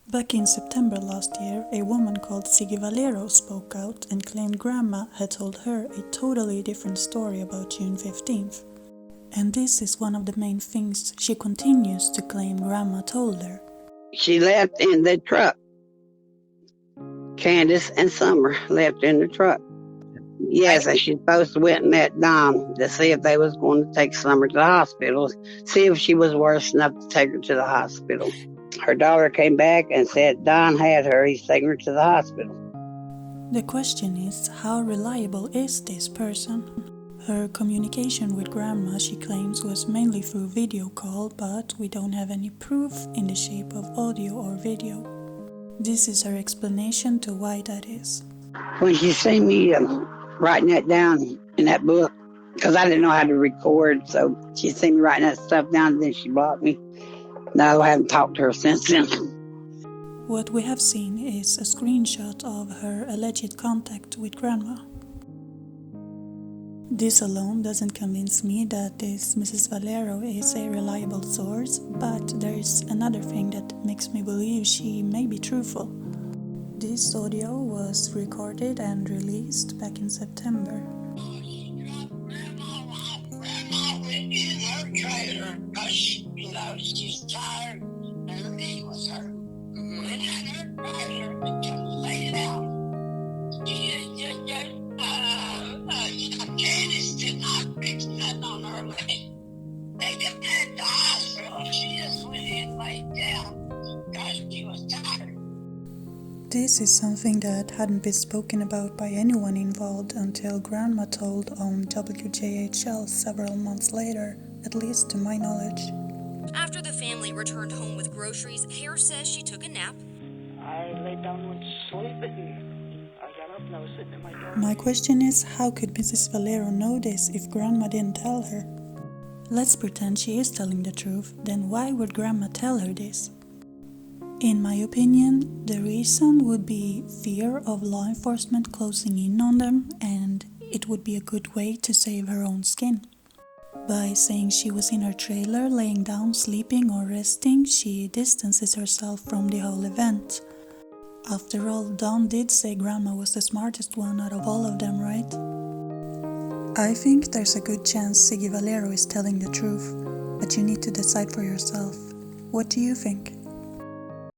Back in September last year, a woman called Ziggy Valero spoke out and claimed Grandma had told her a totally different story about June 15th. And this is one of the main things she continues to claim Grandma told her. She left in the truck. Candus and Summer left in the truck. Yes, and she supposed to went and met Don to see if they was going to take Summer to the hospital, see if she was worse enough to take her to the hospital. Her daughter came back and said Don had her, he's taking her to the hospital. The question is, how reliable is this person? Her communication with Grandma, she claims, was mainly through video call, but we don't have any proof in the shape of audio or video. This is her explanation to why that is. When she seen me writing that down in that book, because I didn't know how to record, so she seen me writing that stuff down and then she blocked me. No, I haven't talked to her since then. What we have seen is a screenshot of her alleged contact with Grandma. This alone doesn't convince me that this Mrs. Valero is a reliable source, but there is another thing that makes me believe she may be truthful. This audio was recorded and released back in September. Grandma went in her trailer because she's tired and her knee was hurt. Went in her trailer and just laid it out. Candace did not fix nothing on her leg. They didn't have the hospital. She just went in and laid down because she was tired. This is something that hadn't been spoken about by anyone involved until Grandma told on WJHL several months later, at least to my knowledge. After the family returned home with groceries, Hare says she took a nap. I laid down and went to sleep and I got up and I was sitting in my door. My question is, how could Mrs. Valero know this if Grandma didn't tell her? Let's pretend she is telling the truth, then why would Grandma tell her this? In my opinion, the reason would be fear of law enforcement closing in on them, and it would be a good way to save her own skin. By saying she was in her trailer, laying down, sleeping or resting, she distances herself from the whole event. After all, Don did say Grandma was the smartest one out of all of them, right? I think there's a good chance Ziggy Valero is telling the truth, but you need to decide for yourself. What do you think?